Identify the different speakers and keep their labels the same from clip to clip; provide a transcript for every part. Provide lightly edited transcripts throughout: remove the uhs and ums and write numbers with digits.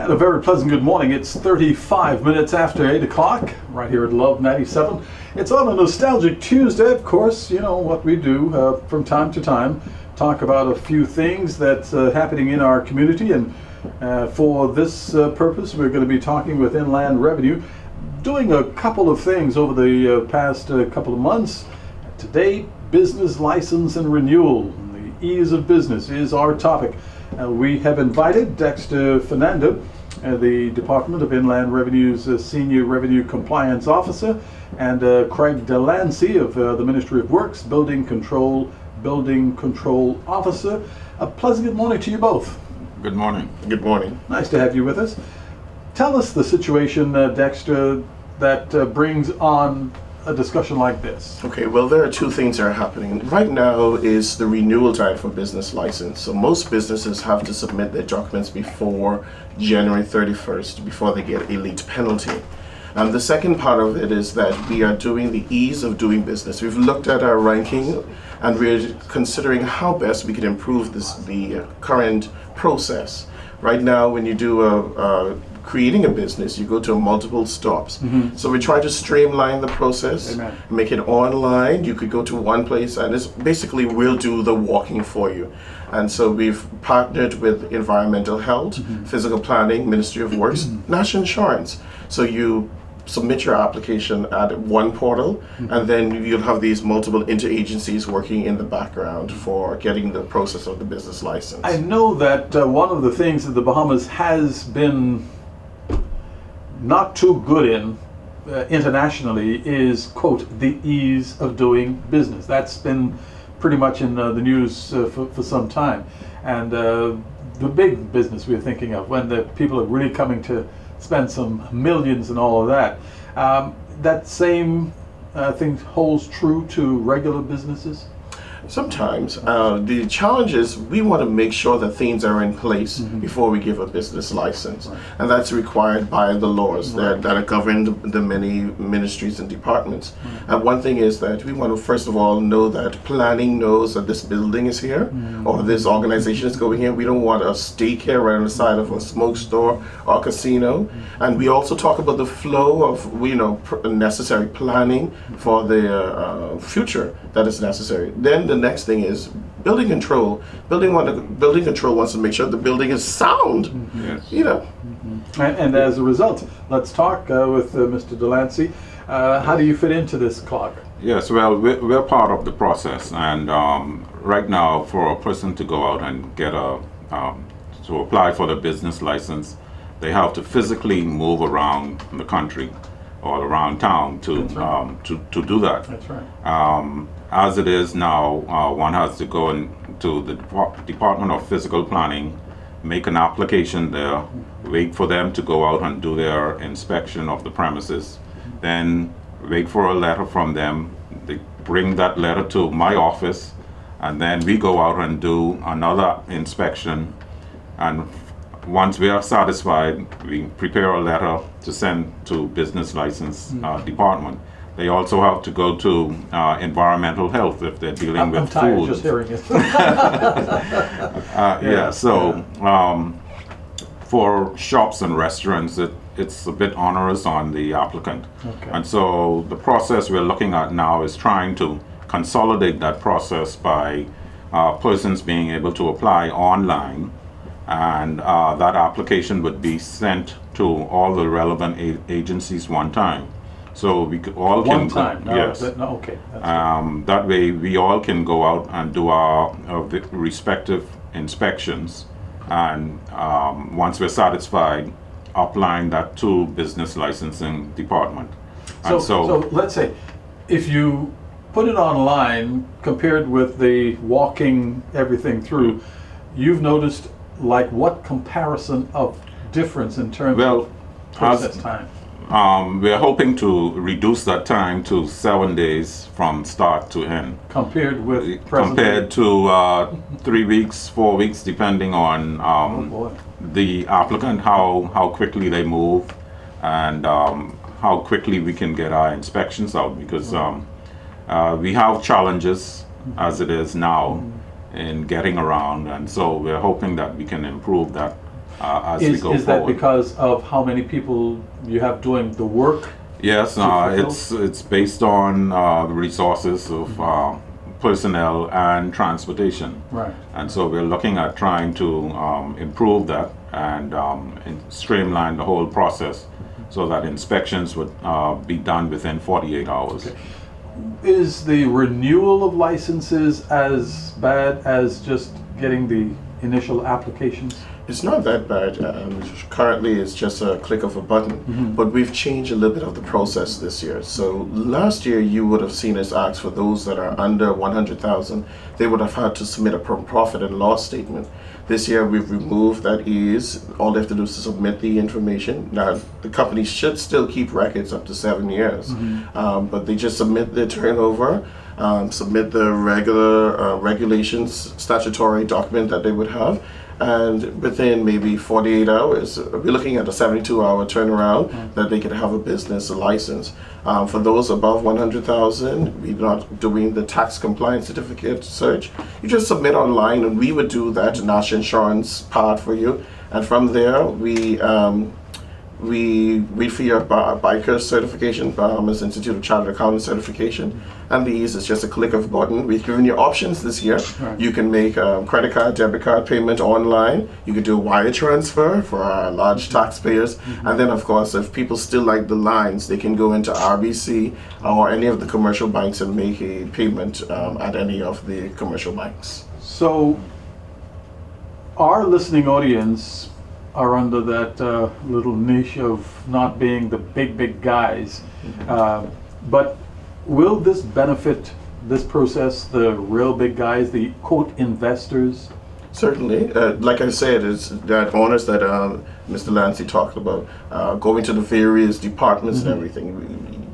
Speaker 1: And a very pleasant good morning. It's 35 minutes after 8 o'clock, right here at Love 97. It's on a nostalgic Tuesday, of course. You know what we do from time to time, talk about a few things that's happening in our community. And for this purpose, we're going to be talking with Inland Revenue, doing a couple of things over the past couple of months. Today, business license and renewal. The ease of business is our topic. We have invited Dexter Fernander, the Department of Inland Revenue's Senior Revenue Compliance Officer, and Craig Delancy of the Ministry of Works, Building Control Officer. A pleasant good morning to you both.
Speaker 2: Good morning.
Speaker 3: Good morning.
Speaker 1: Nice to have you with us. Tell us the situation, Dexter, that brings on a discussion like this.
Speaker 3: Okay, well, there are two things that are happening. Right now is the renewal time for business license. So most businesses have to submit their documents before January 31st, before they get a late penalty. The second part of it is that we are doing the ease of doing business. We've looked at our ranking and we're considering how best we can improve the current process. Right now, when you do creating a business, you go to multiple stops. Mm-hmm. So we try to streamline the process, Amen. Make it online. You could go to one place and it's basically we'll do the walking for you. And so we've partnered with environmental health, mm-hmm. physical planning, Ministry of Works, national insurance. So you submit your application at one portal, mm-hmm. and then you'll have these multiple interagencies working in the background for getting the process of the business license.
Speaker 1: I know that one of the things that the Bahamas has been not too good in internationally is, quote, the ease of doing business. That's been pretty much in the news for some time. And the big business we're thinking of, when the people are really coming to spend some millions and all of that, that same thing holds true to regular businesses?
Speaker 3: Sometimes. The challenge is we want to make sure that things are in place mm-hmm. before we give a business license. Right. And that's required by the laws right. that govern the many ministries and departments. Right. And one thing is that we want to first of all know that planning knows that this building is here mm-hmm. or this organization is going here. We don't want a steak here right on the side of a smoke store or casino. Mm-hmm. And we also talk about the flow of necessary planning for the future that is necessary. Then the next thing is building control. Building control wants to make sure the building is sound.
Speaker 2: Mm-hmm. Yes.
Speaker 1: Mm-hmm. And as a result, let's talk with Mr. Delancy. How do you fit into this clock?
Speaker 2: Yes, well, we're part of the process, and right now, for a person to go out and get to apply for the business license, they have to physically move around the country or around town to do that.
Speaker 1: That's right.
Speaker 2: As it is now, one has to go into the Department of Physical Planning, make an application there, wait for them to go out and do their inspection of the premises, then wait for a letter from them. They bring that letter to my office, and then we go out and do another inspection. And once we are satisfied, we prepare a letter to send to Business License Department. They also have to go to environmental health if they're dealing with food.
Speaker 1: I'm tired just hearing it.
Speaker 2: For shops and restaurants, it's a bit onerous on the applicant. Okay. And so the process we're looking at now is trying to consolidate that process by persons being able to apply online, and that application would be sent to all the relevant agencies one time. So we all can.
Speaker 1: One time. No,
Speaker 2: yes.
Speaker 1: Okay.
Speaker 2: That way, we all can go out and do our respective inspections, and once we're satisfied, applying that to Business Licensing Department.
Speaker 1: So let's say, if you put it online compared with the walking everything through, you've noticed like what comparison of difference in terms of process time?
Speaker 2: We're hoping to reduce that time to 7 days from start to end.
Speaker 1: Compared
Speaker 2: to 3 weeks, 4 weeks, depending on the applicant, how quickly they move, and how quickly we can get our inspections out, because we have challenges as it is now in getting around, and so we're hoping that we can improve that as we go
Speaker 1: Is that
Speaker 2: forward.
Speaker 1: because of how many people you have doing the work?
Speaker 2: Yes,
Speaker 1: fulfill?
Speaker 2: it's based on the resources of personnel and transportation.
Speaker 1: Right.
Speaker 2: And so we're looking at trying to improve that and streamline the whole process so that inspections would be done within 48 hours.
Speaker 1: Okay. Is the renewal of licenses as bad as just getting the initial applications?
Speaker 3: It's not that bad. Currently, it's just a click of a button, but we've changed a little bit of the process this year. So last year, you would have seen us ask for those that are under 100,000, they would have had to submit a profit and loss statement. This year, we've removed that ease. All they have to do is to submit the information. Now, the company should still keep records up to 7 years, but they just submit their turnover, submit the regular regulations, statutory document that they would have, and within maybe 48 hours, we're looking at a 72-hour turnaround that they could have a business license. For those above 100,000, we're not doing the tax compliance certificate search. You just submit online, and we would do that national insurance part for you. And from there, we for your biker certification, Bahamas Institute of Chartered Accountant certification, and these is just a click of a button. We've given you options this year.
Speaker 1: Right.
Speaker 3: You can make a credit card, debit card payment online. You can do a wire transfer for our large taxpayers. And then, of course, if people still like the lines, they can go into RBC or any of the commercial banks and make a payment at any of the commercial banks.
Speaker 1: So our listening audience are under that little niche of not being the big guys. But will this benefit this process, the real big guys, the quote investors?
Speaker 3: Certainly. Like I said, it's that honors that Mr. Delancy talked about, going to the various departments and everything.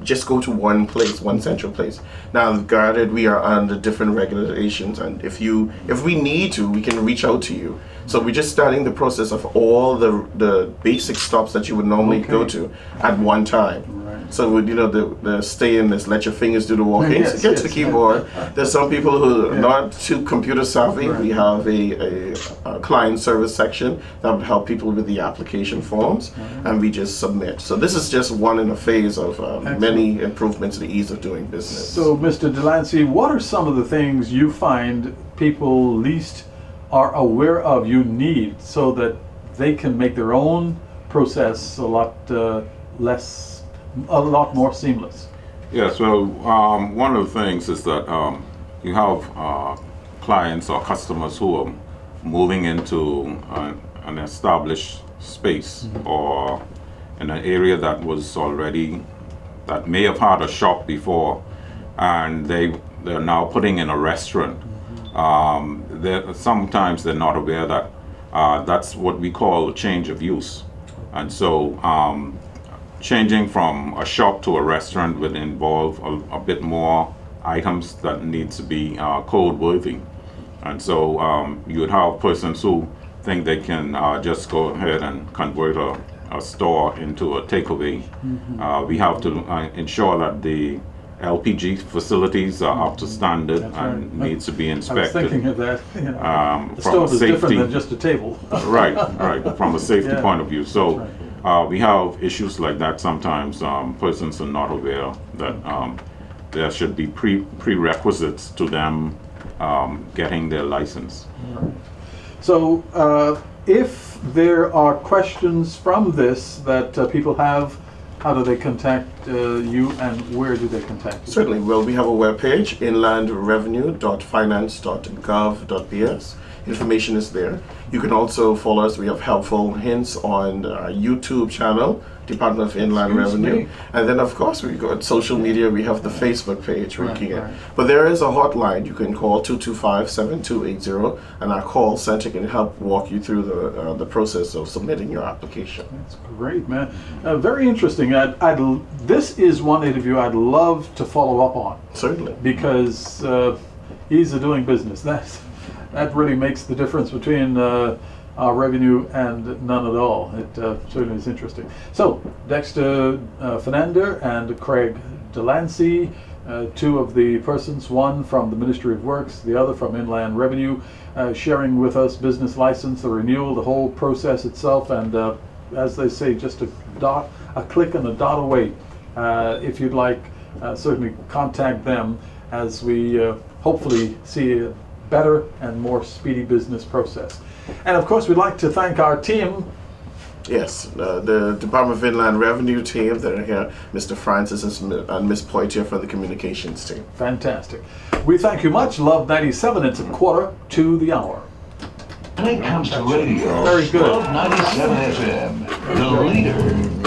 Speaker 3: Just go to one place, one central place. Now, granted, we are under different regulations, and if we need to, we can reach out to you. So we're just starting the process of all the basic stops that you would normally go to at one time.
Speaker 1: Right.
Speaker 3: So the stay in this, let your fingers do the walking.
Speaker 1: Yes,
Speaker 3: Get to the
Speaker 1: yes.
Speaker 3: keyboard. There's some people who are
Speaker 1: Yeah.
Speaker 3: not too computer savvy.
Speaker 1: Right.
Speaker 3: We have a client service section that would help people with the application forms, and we just submit. So this is just one in a phase of many improvements to the ease of doing business.
Speaker 1: So, Mr. Delancy, what are some of the things you find people least are aware of you need so that they can make their own process a lot more seamless?
Speaker 2: Yes, well, one of the things is that you have clients or customers who are moving into an established space or in an area that may have had a shop before, and they're now putting in a restaurant. Sometimes they're not aware that that's what we call a change of use. And so changing from a shop to a restaurant would involve a bit more items that need to be code worthy. And so you would have persons who think they can just go ahead and convert a store into a takeaway. We have to ensure that the LPG facilities are up to standard and needs to be
Speaker 1: I was
Speaker 2: inspected.
Speaker 1: thinking of that. The
Speaker 2: From a
Speaker 1: stove is different
Speaker 2: safety,
Speaker 1: than just a table.
Speaker 2: right, from a safety
Speaker 1: Yeah.
Speaker 2: point of view. So
Speaker 1: That's
Speaker 2: we have issues like that sometimes. Persons are not aware that there should be prerequisites to them getting their license.
Speaker 1: So, if there are questions from this that people have, how do they contact you, and where do they contact you?
Speaker 3: Certainly. Well, we have a webpage, inlandrevenue.finance.gov.bs. Information is there. You can also follow us. We have helpful hints on our YouTube channel, Department of Inland
Speaker 1: Excuse
Speaker 3: Revenue.
Speaker 1: me.
Speaker 3: And then, of course, we got social media. We have the Facebook page.
Speaker 1: Right.
Speaker 3: But there is a hotline. You can call 225-7280, and our call center can help walk you through the process of submitting your application.
Speaker 1: That's great, man. Very interesting. This is one interview I'd love to follow up on,
Speaker 3: Certainly.
Speaker 1: because ease of doing business. That really makes the difference between our revenue and none at all. It certainly is interesting. So, Dexter Fernander and Craig Delancy, two of the persons, one from the Ministry of Works, the other from Inland Revenue, sharing with us business license, the renewal, the whole process itself, and as they say, just a click and a dot away. If you'd like, certainly contact them as we hopefully see a better and more speedy business process. And of course, we'd like to thank our team.
Speaker 3: Yes, the Department of Inland Revenue team that are here, Mr. Francis and Ms. Poitier from the communications team.
Speaker 1: Fantastic. We thank you much. Love 97, it's a quarter to the hour.
Speaker 4: When it comes to radio,
Speaker 1: Very good.
Speaker 4: Love 97 FM, the leader.